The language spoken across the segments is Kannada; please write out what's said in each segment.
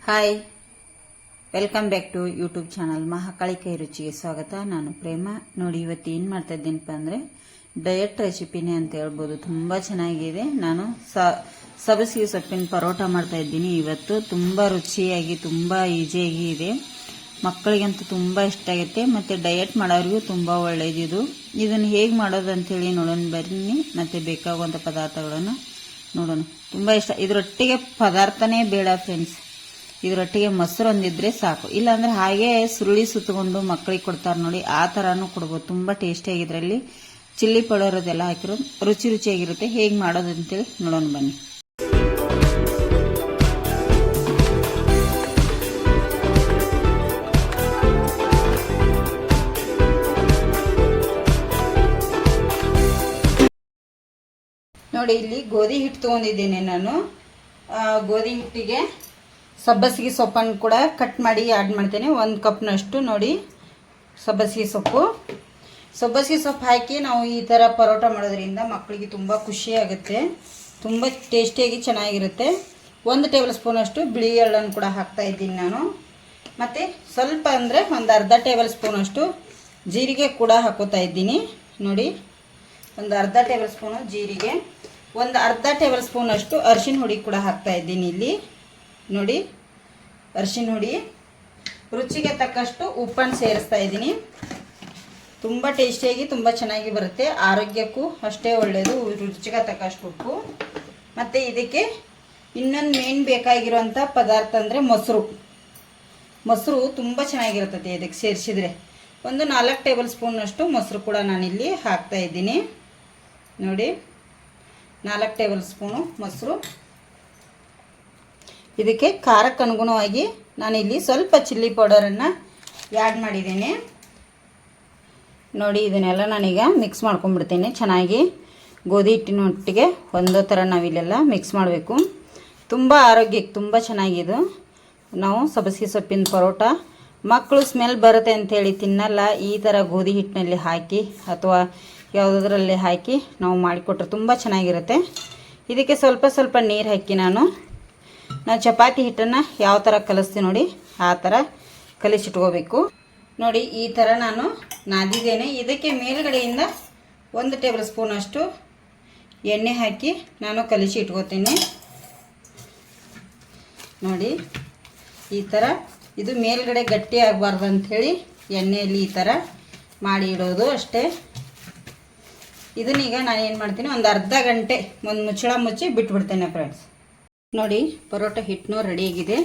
Hi, welcome back to YouTube channel Mahakali ಕೈ ರುಚಿಗೆ ಸ್ವಾಗತ. ನಾನು ಪ್ರೇಮ. ನೋಡಿ, ಇವತ್ತು ಏನು ಮಾಡ್ತಾ ಇದ್ದೀನಪ್ಪ ಅಂದರೆ ಡಯಟ್ ರೆಸಿಪಿನೇ ಅಂತ ಹೇಳ್ಬೋದು. ತುಂಬ ಚೆನ್ನಾಗಿದೆ. ನಾನು ಸಬ್ಬಸಿಗೆ ಸೊಪ್ಪಿನ ಪರೋಟ ಮಾಡ್ತಾ ಇದ್ದೀನಿ. ಇವತ್ತು ತುಂಬ ರುಚಿಯಾಗಿ ತುಂಬ ಈಸಿಯಾಗಿ ಇದೆ. ಮಕ್ಕಳಿಗಂತೂ ತುಂಬ ಇಷ್ಟ ಆಗುತ್ತೆ ಮತ್ತು ಡಯಟ್ ಮಾಡೋರಿಗೂ ತುಂಬ ಒಳ್ಳೆಯದಿದು. ಇದನ್ನು ಹೇಗೆ ಮಾಡೋದು ಅಂತೇಳಿ ನೋಡೋಣ ಬನ್ನಿ. ಮತ್ತು ಬೇಕಾಗುವಂಥ ಪದಾರ್ಥಗಳನ್ನು ನೋಡೋಣ. ತುಂಬ ಇಷ್ಟ. ಇದರೊಟ್ಟಿಗೆ ಪದಾರ್ಥನೇ ಬೇಡ ಫ್ರೆಂಡ್ಸ್, ಇದರೊಟ್ಟಿಗೆ ಮೊಸರು ಒಂದಿದ್ರೆ ಸಾಕು. ಇಲ್ಲಾಂದ್ರೆ ಹಾಗೆ ಸುರುಳಿ ಸುತ್ತಕೊಂಡು ಮಕ್ಕಳಿಗೆ ಕೊಡ್ತಾರೆ ನೋಡಿ, ಆ ಥರನೂ ಕೊಡ್ಬೋದು. ತುಂಬ ಟೇಸ್ಟಿಯಾಗಿ ಇದರಲ್ಲಿ ಚಿಲ್ಲಿ ಪೌಡರ್ ಅದೆಲ್ಲ ಹಾಕಿರೋದು ರುಚಿಯಾಗಿರುತ್ತೆ. ಹೇಗೆ ಮಾಡೋದು ಅಂತೇಳಿ ನೋಡೋಣ ಬನ್ನಿ. ನೋಡಿ, ಇಲ್ಲಿ ಗೋಧಿ ಹಿಟ್ಟು ತೊಗೊಂಡಿದ್ದೇನೆ ನಾನು. ಗೋಧಿ ಹಿಟ್ಟಿಗೆ ಸಬ್ಬಸಿಗೆ ಸೊಪ್ಪನ್ನು ಕೂಡ ಕಟ್ ಮಾಡಿ ಆ್ಯಡ್ ಮಾಡ್ತೇನೆ. 1 ಕಪ್ನಷ್ಟು ನೋಡಿ ಸಬ್ಬಸಿಗೆ ಸೊಪ್ಪು ಹಾಕಿ ನಾವು ಈ ಥರ ಪರೋಟ ಮಾಡೋದ್ರಿಂದ ಮಕ್ಕಳಿಗೆ ತುಂಬ ಖುಷಿಯಾಗುತ್ತೆ. ತುಂಬ ಟೇಸ್ಟಿಯಾಗಿ ಚೆನ್ನಾಗಿರುತ್ತೆ. 1 ಟೇಬಲ್ ಸ್ಪೂನಷ್ಟು ಬಿಳಿ ಎಳ್ಳನ್ನು ಕೂಡ ಹಾಕ್ತಾ ಇದ್ದೀನಿ ನಾನು. ಮತ್ತು ಸ್ವಲ್ಪ ಅಂದರೆ ಒಂದು ಅರ್ಧ ಟೇಬಲ್ ಸ್ಪೂನಷ್ಟು ಜೀರಿಗೆ ಕೂಡ ಹಾಕೋತಾ ಇದ್ದೀನಿ. ನೋಡಿ, ಒಂದು ಅರ್ಧ ಟೇಬಲ್ ಸ್ಪೂನು ಜೀರಿಗೆ, ಒಂದು ಅರ್ಧ ಟೇಬಲ್ ಸ್ಪೂನಷ್ಟು ಅರಿಶಿನ ಹುಡಿ ಕೂಡ ಹಾಕ್ತಾ ಇದ್ದೀನಿ ಇಲ್ಲಿ. ನೋಡಿ, ಅರಿಶಿನ ಹುಡಿ, ರುಚಿಗೆ ತಕ್ಕಷ್ಟು ಉಪ್ಪನ್ನು ಸೇರಿಸ್ತಾ ಇದ್ದೀನಿ. ತುಂಬ ಟೇಸ್ಟಿಯಾಗಿ ತುಂಬ ಚೆನ್ನಾಗಿ ಬರುತ್ತೆ. ಆರೋಗ್ಯಕ್ಕೂ ಅಷ್ಟೇ ಒಳ್ಳೆಯದು. ರುಚಿಗೆ ತಕ್ಕಷ್ಟು ಉಪ್ಪು. ಮತ್ತು ಇದಕ್ಕೆ ಇನ್ನೊಂದು ಮೇನ್ ಬೇಕಾಗಿರುವಂಥ ಪದಾರ್ಥ ಅಂದರೆ ಮೊಸರು ತುಂಬ ಚೆನ್ನಾಗಿರ್ತದೆ ಇದಕ್ಕೆ ಸೇರಿಸಿದರೆ. ಒಂದು 4 ಟೇಬಲ್ ಸ್ಪೂನಷ್ಟು ಮೊಸರು ಕೂಡ ನಾನಿಲ್ಲಿ ಹಾಕ್ತಾ ಇದ್ದೀನಿ. ನೋಡಿ, 4 ಟೇಬಲ್ ಸ್ಪೂನು ಮೊಸರು. ಇದಕ್ಕೆ ಖಾರಕ್ಕೆ ಅನುಗುಣವಾಗಿ ನಾನಿಲ್ಲಿ ಸ್ವಲ್ಪ ಚಿಲ್ಲಿ ಪೌಡರನ್ನು ಆ್ಯಡ್ ಮಾಡಿದ್ದೇನೆ. ನೋಡಿ, ಇದನ್ನೆಲ್ಲ ನಾನೀಗ ಮಿಕ್ಸ್ ಮಾಡ್ಕೊಂಡ್ಬಿಡ್ತೇನೆ ಚೆನ್ನಾಗಿ. ಗೋಧಿ ಹಿಟ್ಟಿನೊಟ್ಟಿಗೆ ಒಂದೇ ಥರ ನಾವಿಲ್ಲೆಲ್ಲ ಮಿಕ್ಸ್ ಮಾಡಬೇಕು. ತುಂಬ ಆರೋಗ್ಯಕ್ಕೆ ತುಂಬ ಚೆನ್ನಾಗಿದು. ನಾವು ಸಬ್ಬಸಿಗೆ ಸೊಪ್ಪಿನ ಪರೋಟ ಮಕ್ಕಳು ಸ್ಮೆಲ್ ಬರುತ್ತೆ ಅಂಥೇಳಿ ತಿನ್ನಲ್ಲ. ಈ ಥರ ಗೋಧಿ ಹಿಟ್ಟಿನಲ್ಲಿ ಹಾಕಿ ಅಥವಾ ಯಾವುದರಲ್ಲಿ ಹಾಕಿ ನಾವು ಮಾಡಿಕೊಟ್ರೆ ತುಂಬ ಚೆನ್ನಾಗಿರುತ್ತೆ. ಇದಕ್ಕೆ ಸ್ವಲ್ಪ ನೀರು ಹಾಕಿ ನಾವು ಚಪಾತಿ ಹಿಟ್ಟನ್ನು ಯಾವ ಥರ ಕಲಿಸ್ತೀವಿ ನೋಡಿ, ಆ ಥರ ಕಲಿಸಿಟ್ಕೋಬೇಕು. ನೋಡಿ, ಈ ಥರ ನಾನು ನಾದಿದ್ದೇನೆ. ಇದಕ್ಕೆ ಮೇಲ್ಗಡೆಯಿಂದ 1 ಟೇಬಲ್ ಸ್ಪೂನಷ್ಟು ಎಣ್ಣೆ ಹಾಕಿ ನಾನು ಕಲಿಸಿ ಇಟ್ಕೋತೀನಿ. ನೋಡಿ, ಈ ಥರ ಇದು ಮೇಲ್ಗಡೆ ಗಟ್ಟಿ ಆಗಬಾರ್ದು ಅಂಥೇಳಿ ಎಣ್ಣೆಯಲ್ಲಿ ಈ ಥರ ಮಾಡಿ ಇಡೋದು ಅಷ್ಟೇ. ಇದನ್ನೀಗ ನಾನು ಏನು ಮಾಡ್ತೀನಿ, ಒಂದು ಅರ್ಧ ಗಂಟೆ ಒಂದು ಮುಚ್ಚಳ ಮುಚ್ಚಿ ಬಿಟ್ಬಿಡ್ತೇನೆ ಫ್ರೆಂಡ್ಸ್. ನೋಡಿ, ಪರೋಟ ಹಿಟ್ಟು ರೆಡಿಯಾಗಿದೆ.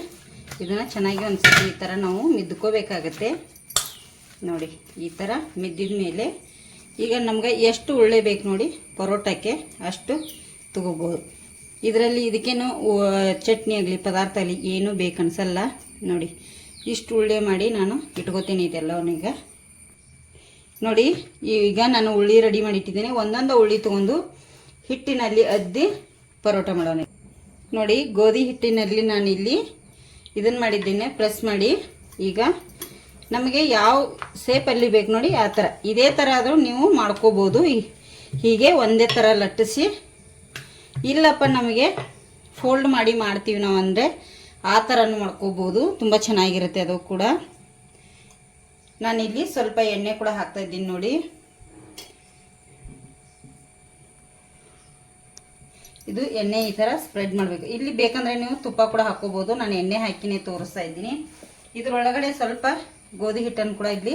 ಇದನ್ನು ಚೆನ್ನಾಗಿ ಒಂದು ಸತಿ ಈ ಥರ ನಾವು ಮಿದ್ಕೋಬೇಕಾಗತ್ತೆ. ನೋಡಿ, ಈ ಥರ ಮಿದ್ದಿದ ಮೇಲೆ ಈಗ ನಮ್ಗೆ ಎಷ್ಟು ಉಳ್ಳೆ ಬೇಕು ನೋಡಿ ಪರೋಟಕ್ಕೆ ಅಷ್ಟು ತಗೋಬೋದು. ಇದರಲ್ಲಿ ಇದಕ್ಕೇನು ಚಟ್ನಿ ಆಗಲಿ ಪದಾರ್ಥ ಆಗಲಿ ಏನೂ ಬೇಕನ್ಸಲ್ಲ. ನೋಡಿ, ಇಷ್ಟು ಉಳ್ಳೆ ಮಾಡಿ ನಾನು ಇಟ್ಕೋತೀನಿ ಇದೆಲ್ಲವನ್ನೀಗ. ನೋಡಿ, ಈಗ ನಾನು ಉಳ್ಳಿ ರೆಡಿ ಮಾಡಿ ಇಟ್ಟಿದ್ದೇನೆ. ಒಂದೊಂದು ಉಳ್ಳಿ ತೊಗೊಂಡು ಹಿಟ್ಟಿನಲ್ಲಿ ಅದ್ದಿ ಪರೋಟ ಮಾಡೋಣ. ನೋಡಿ, ಗೋಧಿ ಹಿಟ್ಟಿನಲ್ಲಿ ನಾನಿಲ್ಲಿ ಇದನ್ನು ಮಾಡಿದ್ದೇನೆ, ಪ್ರೆಸ್ ಮಾಡಿ. ಈಗ ನಮಗೆ ಯಾವ ಶೇಪಲ್ಲಿ ಬೇಕು ನೋಡಿ ಆ ಥರ, ಇದೇ ಥರ ಆದರೂ ನೀವು ಮಾಡ್ಕೋಬೋದು. ಹೀಗೆ ಒಂದೇ ಥರ ಲಟ್ಟಿಸಿ, ಇಲ್ಲಪ್ಪ ನಮಗೆ ಫೋಲ್ಡ್ ಮಾಡಿ ಮಾಡ್ತೀವಿ ನಾವು ಅಂದರೆ ಆ ಥರನೂ ಮಾಡ್ಕೋಬೋದು. ತುಂಬ ಚೆನ್ನಾಗಿರುತ್ತೆ ಅದು ಕೂಡ. ನಾನಿಲ್ಲಿ ಸ್ವಲ್ಪ ಎಣ್ಣೆ ಕೂಡ ಹಾಕ್ತಾ ಇದ್ದೀನಿ. ನೋಡಿ, ಇದು ಎಣ್ಣೆ ಈ ಥರ ಸ್ಪ್ರೆಡ್ ಮಾಡಬೇಕು. ಇಲ್ಲಿ ಬೇಕಂದರೆ ನೀವು ತುಪ್ಪ ಕೂಡ ಹಾಕೋಬೋದು. ನಾನು ಎಣ್ಣೆ ಹಾಕಿನೇ ತೋರಿಸ್ತಾ ಇದ್ದೀನಿ. ಇದರೊಳಗಡೆ ಸ್ವಲ್ಪ ಗೋಧಿ ಹಿಟ್ಟನ್ನು ಕೂಡ ಇಲ್ಲಿ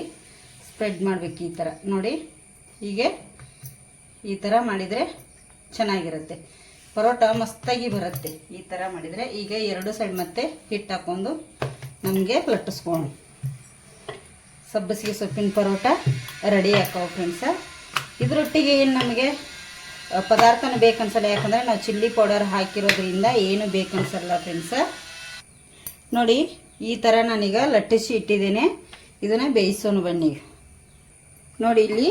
ಸ್ಪ್ರೆಡ್ ಮಾಡಬೇಕು ಈ ಥರ. ನೋಡಿ, ಹೀಗೆ ಈ ಥರ ಮಾಡಿದರೆ ಚೆನ್ನಾಗಿರುತ್ತೆ. ಪರೋಟ ಮಸ್ತಾಗಿ ಬರುತ್ತೆ ಈ ಥರ ಮಾಡಿದರೆ. ಈಗ 2 ಸೈಡ್ ಮತ್ತೆ ಹಿಟ್ಟು ಹಾಕ್ಕೊಂಡು ನಮಗೆ ಲಟ್ಟಿಸ್ಕೊಳ್ಳೋಣ. ಸಬ್ಬಸಿಗೆ ಸೊಪ್ಪಿನ ಪರೋಟ ರೆಡಿ ಹಾಕೋ ಫ್ರೆಂಡ್ಸ. ಇದರೊಟ್ಟಿಗೆ ಏನು ನಮಗೆ ಪದಾರ್ಥನೂ ಬೇಕನ್ಸಲ್ಲ, ಯಾಕಂದರೆ ನಾವು ಚಿಲ್ಲಿ ಪೌಡರ್ ಹಾಕಿರೋದ್ರಿಂದ ಏನು ಬೇಕನ್ಸಲ್ಲ ಫ್ರೆಂಡ್ಸ. ನೋಡಿ, ಈ ಥರ ನಾನೀಗ ಲಟ್ಟಿಸಿ ಇಟ್ಟಿದ್ದೇನೆ. ಇದನ್ನು ಬೇಯಿಸೋಣ ಬನ್ನಿ. ನೋಡಿ, ಇಲ್ಲಿ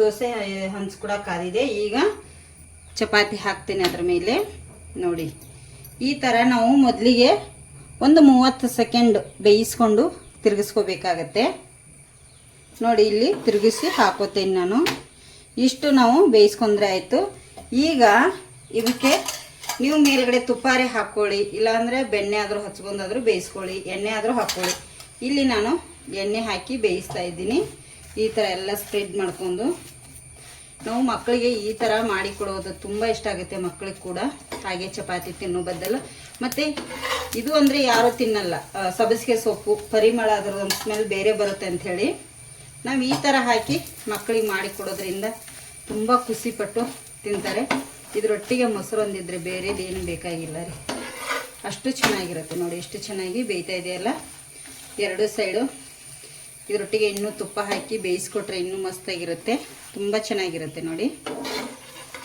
ದೋಸೆ ಹಂಚು ಕೂಡ ಕಾದಿದೆ. ಈಗ ಚಪಾತಿ ಹಾಕ್ತೇನೆ ಅದರ ಮೇಲೆ. ನೋಡಿ, ಈ ಥರ ನಾವು ಮೊದಲಿಗೆ ಒಂದು 30 ಸೆಕೆಂಡ್ ಬೇಯಿಸ್ಕೊಂಡು ತಿರುಗಿಸ್ಕೋಬೇಕಾಗತ್ತೆ. ನೋಡಿ, ಇಲ್ಲಿ ತಿರುಗಿಸಿ ಹಾಕೋತೇನೆ ನಾನು. ಇಷ್ಟು ನಾವು ಬೇಯಿಸ್ಕೊಂಡ್ರೆ ಆಯಿತು. ಈಗ ಇದಕ್ಕೆ ನೀವು ಮೇಲ್ಗಡೆ ತುಪ್ಪಾರೆ ಹಾಕ್ಕೊಳ್ಳಿ, ಇಲ್ಲಾಂದರೆ ಬೆಣ್ಣೆ ಆದರೂ ಹಚ್ಕೊಂಡಾದರೂ ಬೇಯಿಸ್ಕೊಳ್ಳಿ, ಎಣ್ಣೆ ಆದರೂ ಹಾಕ್ಕೊಳ್ಳಿ. ಇಲ್ಲಿ ನಾನು ಎಣ್ಣೆ ಹಾಕಿ ಬೇಯಿಸ್ತಾ ಇದ್ದೀನಿ. ಈ ಥರ ಎಲ್ಲ ಸ್ಪ್ರೆಡ್ ಮಾಡ್ಕೊಂಡು ನಾವು ಮಕ್ಕಳಿಗೆ ಈ ಥರ ಮಾಡಿ ಕೊಡೋದು ತುಂಬ ಇಷ್ಟ ಆಗುತ್ತೆ ಮಕ್ಕಳಿಗೆ ಕೂಡ. ಹಾಗೆ ಚಪಾತಿ ತಿನ್ನೋ ಬದಲು. ಮತ್ತು ಇದು ಅಂದರೆ ಯಾರೂ ತಿನ್ನಲ್ಲ, ಸಬ್ಬಸಿಗೆ ಸೊಪ್ಪು ಪರಿಮಳ ಅದರದೊಂದು ಸ್ಮೆಲ್ ಬೇರೆ ಬರುತ್ತೆ ಅಂಥೇಳಿ ನಾವು ಈ ಥರ ಹಾಕಿ ಮಕ್ಕಳಿಗೆ ಮಾಡಿ ಕೊಡೋದ್ರಿಂದ ತುಂಬ ಖುಷಿಪಟ್ಟು ತಿಂತಾರೆ. ಇದರೊಟ್ಟಿಗೆ ಮೊಸರು ಒಂದಿದ್ರೆ ಬೇರೆದೇನು ಬೇಕಾಗಿಲ್ಲ ರೀ, ಅಷ್ಟು ಚೆನ್ನಾಗಿರುತ್ತೆ. ನೋಡಿ ಎಷ್ಟು ಚೆನ್ನಾಗಿ ಬೇಯ್ತಾ ಇದೆಯಲ್ಲ ಎರಡು ಸೈಡು. ಇದರೊಟ್ಟಿಗೆ ಇನ್ನೂ ತುಪ್ಪ ಹಾಕಿ ಬೇಯಿಸ್ಕೊಟ್ರೆ ಇನ್ನೂ ಮಸ್ತಾಗಿರುತ್ತೆ, ತುಂಬ ಚೆನ್ನಾಗಿರುತ್ತೆ. ನೋಡಿ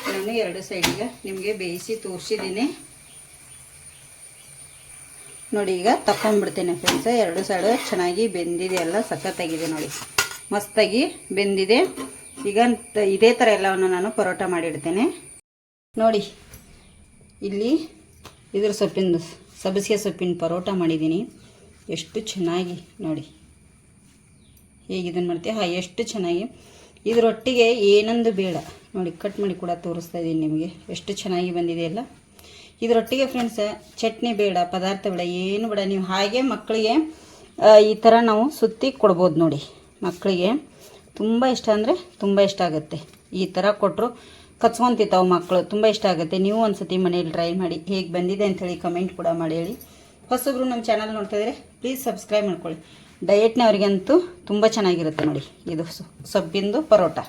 ನಾನು ಎರಡು ಸೈಡಿಗೆ ನಿಮಗೆ ಬೇಯಿಸಿ ತೋರಿಸಿದ್ದೀನಿ. ನೋಡಿ ಈಗ ತಗೊಂಡ್ಬಿಡ್ತೇನೆ ಫ್ರೆಂಡ್ಸ್. ಎರಡು ಸೈಡು ಚೆನ್ನಾಗಿ ಬೆಂದಿದೆ, ಎಲ್ಲ ಸಖತ್ತಾಗಿದೆ ನೋಡಿ, ಮಸ್ತಾಗಿ ಬೆಂದಿದೆ. ಈಗ ಇದೇ ಥರ ಎಲ್ಲವನ್ನು ನಾನು ಪರೋಟ ಮಾಡಿಡ್ತೇನೆ. ನೋಡಿ ಇಲ್ಲಿ ಇದ್ರ ಸೊಪ್ಪಿಂದು ಸಬ್ಬಸಿಗೆ ಸೊಪ್ಪಿನ ಪರೋಟ ಮಾಡಿದ್ದೀನಿ. ಎಷ್ಟು ಚೆನ್ನಾಗಿ ನೋಡಿ ಹೇಗೆ ಇದನ್ನು ಮಾಡ್ತೀವಿ, ಎಷ್ಟು ಚೆನ್ನಾಗಿ. ಇದರೊಟ್ಟಿಗೆ ಏನೊಂದು ಬೇಡ ನೋಡಿ, ಕಟ್ ಮಾಡಿ ಕೂಡ ತೋರಿಸ್ತಾ ಇದ್ದೀನಿ ನಿಮಗೆ, ಎಷ್ಟು ಚೆನ್ನಾಗಿ ಬಂದಿದೆ ಎಲ್ಲ. ಇದರೊಟ್ಟಿಗೆ ಫ್ರೆಂಡ್ಸ್ ಚಟ್ನಿ ಬೇಡ, ಪದಾರ್ಥ ಬೇಡ, ಏನು ಬೇಡ. ನೀವು ಹಾಗೆ ಮಕ್ಕಳಿಗೆ ಈ ಥರ ನಾವು ಸುತ್ತಿ ಕೊಡ್ಬೋದು ನೋಡಿ. ಮಕ್ಕಳಿಗೆ ತುಂಬ ಇಷ್ಟ ಅಂದರೆ ತುಂಬ ಇಷ್ಟ ಆಗುತ್ತೆ. ಈ ಥರ ಕೊಟ್ಟರು ಕಚ್ಕೊಂತಿತ್ತಾವೆ ಮಕ್ಕಳು, ತುಂಬ ಇಷ್ಟ ಆಗುತ್ತೆ. ನೀವು ಒಂದು ಸತಿ ಮನೇಲಿ ಟ್ರೈ ಮಾಡಿ, ಹೇಗೆ ಬಂದಿದೆ ಅಂಥೇಳಿ ಕಮೆಂಟ್ ಕೂಡ ಮಾಡಿ ಹೇಳಿ. ಹೊಸಬ್ರು ನಮ್ಮ ಚಾನಲ್ ನೋಡ್ತಾ ಇದ್ದರೆ ಪ್ಲೀಸ್ ಸಬ್ಸ್ಕ್ರೈಬ್ ಮಾಡ್ಕೊಳ್ಳಿ. ಡಯಟ್ನವರಿಗಂತೂ ತುಂಬ ಚೆನ್ನಾಗಿರುತ್ತೆ ನೋಡಿ ಇದು ಸೊಪ್ಪಿಂದು ಪರೋಟ.